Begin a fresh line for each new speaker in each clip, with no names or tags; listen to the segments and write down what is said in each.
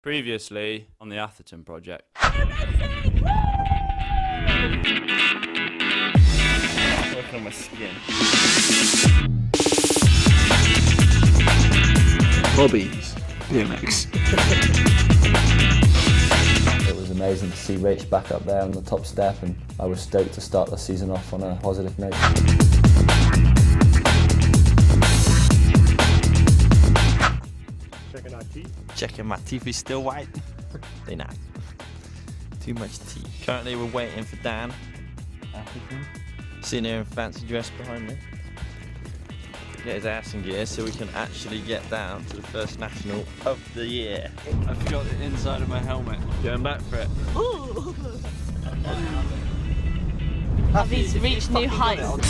Previously on the Atherton project.
Working on my skin.
Hobbies. BMX.
It was amazing to see Rach back up there on the top step, and I was stoked to start the season off on a positive note.
Checking our teeth.
Checking my teeth is still white. They not. Too much tea. Currently we're waiting for Dan. Atherton. Sitting here in fancy dress behind me. Get his ass in gear so we can actually get down to the first national of the year. I forgot the inside of my helmet. Going back for it.
He's reached new heights.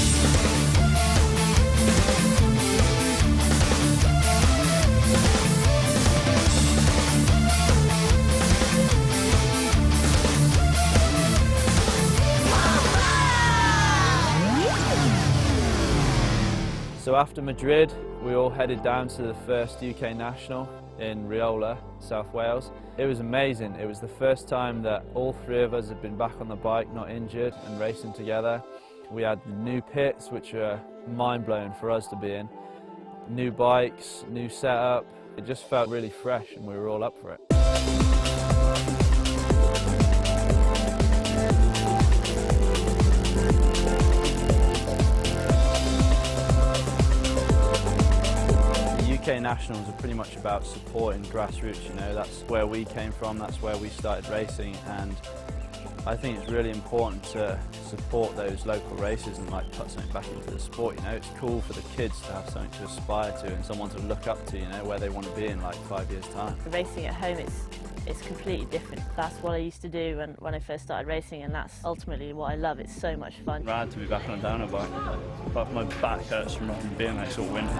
So after Madrid, we all headed down to the first UK National in Riola, South Wales. It was amazing. It was the first time that all three of us had been back on the bike, not injured, and racing together. We had the new pits, which were mind-blowing for us to be in. New bikes, new setup. It just felt really fresh and we were all up for it. UK Nationals are pretty much about supporting grassroots, you know, that's where we came from, that's where we started racing, and I think it's really important to support those local races and like put something back into the sport, you know. It's cool for the kids to have something to aspire to and someone to look up to, you know, where they want to be in like 5 years' time.
Racing at home, it's completely different. That's what I used to do when I first started racing, and that's ultimately what I love. It's so much fun.
Rad to be back on a downer bike, but my back hurts from riding BMX all winter.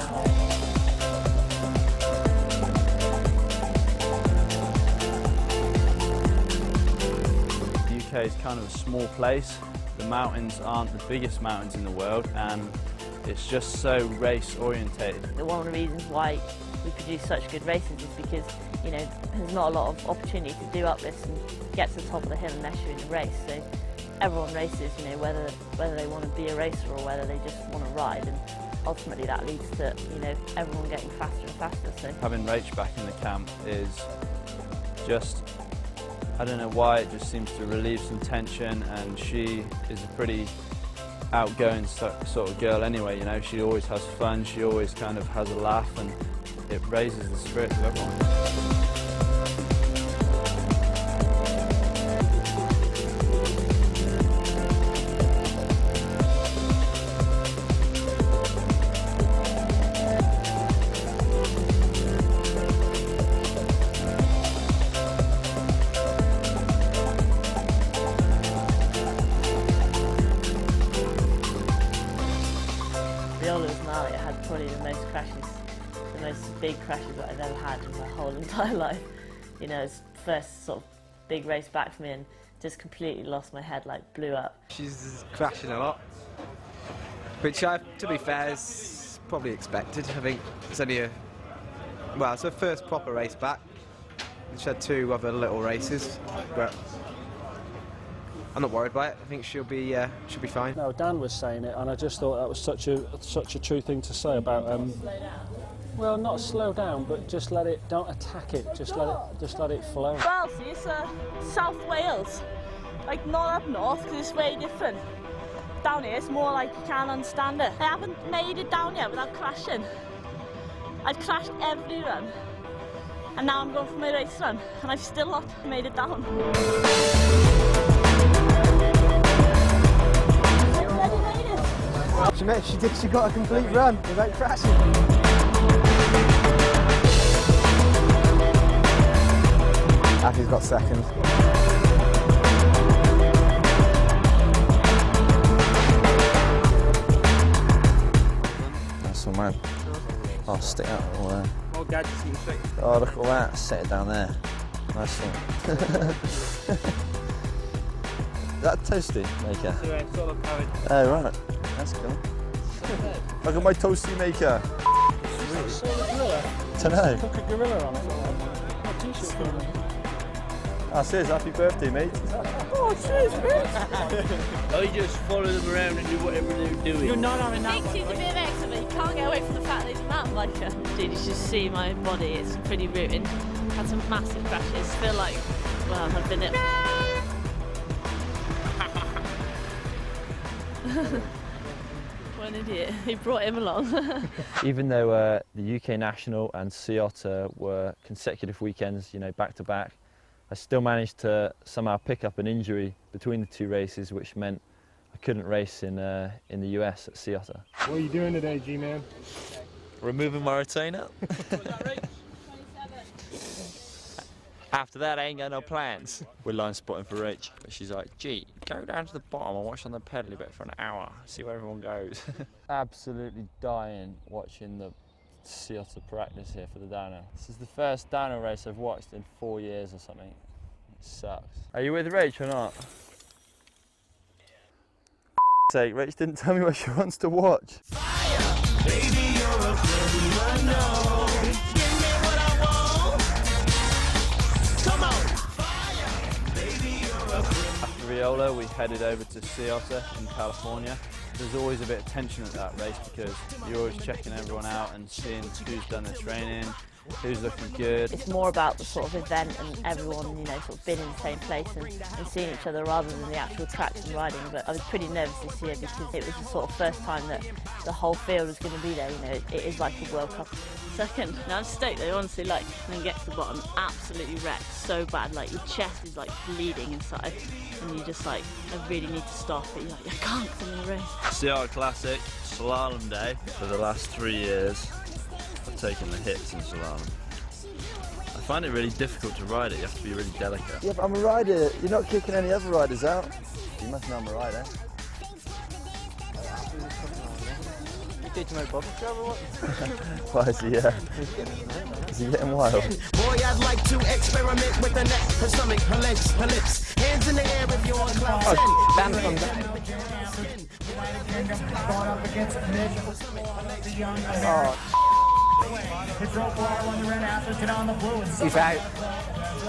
The UK is kind of a small place. The mountains aren't the biggest mountains in the world, and it's just so race orientated.
One of the reasons why we produce such good races is because, you know, there's not a lot of opportunity to do uplifts and get to the top of the hill unless you're in a race. So everyone races, you know, whether they want to be a racer or whether they just want to ride, and ultimately that leads to, you know, everyone getting faster and faster. So
having Rach back in the camp is just, I don't know why, it just seems to relieve some tension, and she is a pretty outgoing sort of girl anyway, you know. She always has fun, she always kind of has a laugh, and it raises the spirits of everyone.
Riola's now, it had probably the most crashes, the most big crashes that I've ever had in my whole entire life. You know, it's the first sort of big race back for me, and just completely lost my head, like blew up.
She's crashing a lot, which to be fair is probably expected. I think it's only it's her first proper race back. She had 2 other little races, but I'm not worried by it. I think she'll be fine.
No, Dan was saying it, and I just thought that was such a true thing to say about well, not slow down, but just don't attack it. Just let it flow.
Well, see, it's South Wales, like not up north, because it's very different. Down here, it's more like you can't understand it. I haven't made it down yet without crashing. I've crashed every run, and now I'm going for my race run, and I've still not made it down.
She got a complete run without crashing. Appy's got second.
That's all, man. Oh, stick out all there.
More gadgets in the shape.
Oh, look at that. Set it down there. Nice one. Is that a toasty maker?
Yeah, solar powered.
Oh, right. That's cool. Look at my toasty maker.
Solar gorilla.
Dunno.
Cook a gorilla on it. Oh, t-shirt for me.
That's it, happy birthday, mate.
Oh, cheers, mate.
I just follow them around and do whatever they're doing.
You're not having that.
Thinks he's a BMX, but he can't get away from the fact that he's a mountain biker.
Dude, you should see my body, it's pretty rooted. Had some massive crashes, feel like, well, I've been it. What an idiot, he brought him along.
Even though the UK National and Sea Otter were consecutive weekends, you know, back to back, I still managed to somehow pick up an injury between the two races, which meant I couldn't race in the US at Sea Otter.
What are you doing today, G-Man?
Removing my retainer. After that, I ain't got no plans. We're line spotting for Rach. But she's like, gee, go down to the bottom and watch on the pedal a bit for an hour, see where everyone goes. Absolutely dying watching the Sea Otter practice here for the downhill. This is the first downhill race I've watched in 4 years or something. It sucks. Are you with Rach or not? Sake, Rach didn't tell me what she wants to watch.
Baby, you're a criminal, no. Give me what I want. Come on. Baby, you're a
After Riola, we headed over to Sea Otter in California. There's always a bit of tension at that race because you're always checking everyone out and seeing who's done the training, who's looking good.
It's more about the sort of event and everyone, you know, sort of being in the same place and seeing each other rather than the actual tracks and riding. But I was pretty nervous this year because it was the sort of first time that the whole field was going to be there. You know, it is like a World Cup. Second, now I'm stoked though, honestly, like, and then get to the bottom, absolutely wrecked, so bad, like your chest is like bleeding inside and you just like, I really need to stop, but you're like, I can't because I'm in a race.
Sea Otter Classic, slalom day. For the last 3 years, I've taken the hits in slalom. I find it really difficult to ride it, you have to be really delicate.
Yeah, but I'm a rider. You're not kicking any other riders out. You must know I'm a rider.
You teach my bubble job or what?
Why is he, is he getting wild?
boy, I'd like to experiment with the neck, her stomach, her legs, her lips. Hands in the air if you're on cloud 10.
He's out.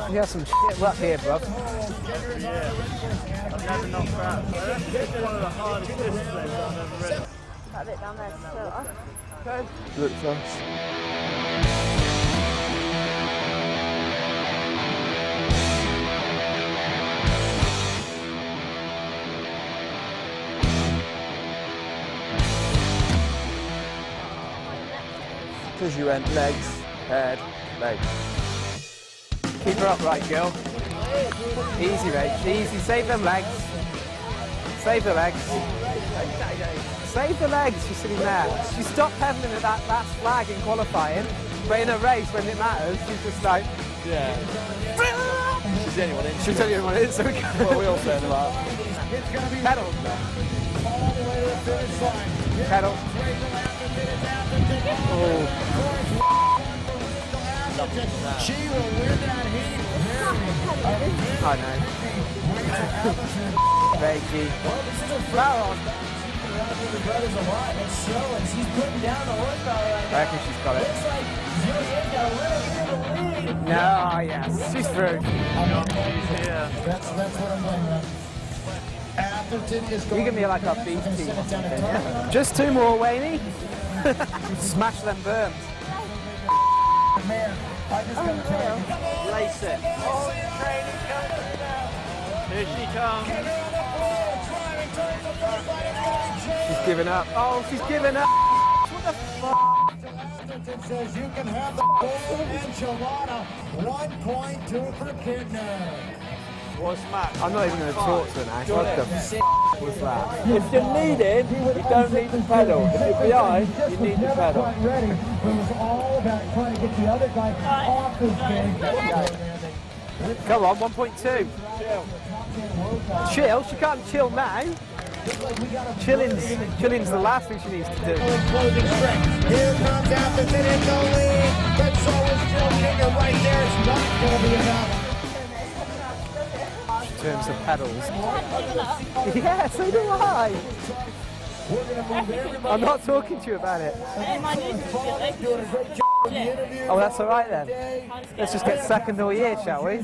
You got some shit luck here, bro.
I've never knocked out. It's one of the hardest disciplines I've ever ridden.
That bit down there, so
Okay.
Looks nice. Because you went legs, head, legs.
Keep her upright, girl. Easy, Rach. Easy. Save them legs. Save the legs. Save the legs, she's sitting there. She stopped pedaling at that flag in qualifying, but in a race when it matters, she's just like,
Yeah. She's the only one in.
she'll tell you what it is, so we can.
What are we all saying about?
Pedal. Pedal. Oh.
She will win that heat.
I know. Reggie. Power on. I reckon she's got it. No, yes, she's through. You give me like a beef team or something, yeah? Just 2 more, Wayne. Smash them berms.
Lace it. Here she comes.
She's giving up. Oh, she's giving up. What the fuck?
Atherton says you can have the golden enchilada. 1.2 per kidney.
What's Matt?
I'm not even going to talk to her now. What the f was that?
If you're leading, you don't need the pedal. If you're behind, you need the pedal.
Ready. It was all about trying to get the other guy off his game.
Come on, 1.2. Chill? She can't chill now. Chilling's the last thing she needs to do.
Here comes Atherton in the lead, but so is Jill King, and right there is not going to be enough.
In terms of pedals. Yeah, so do I. I'm not talking to you about it. Oh, that's all right then. Let's just get second all year, shall we?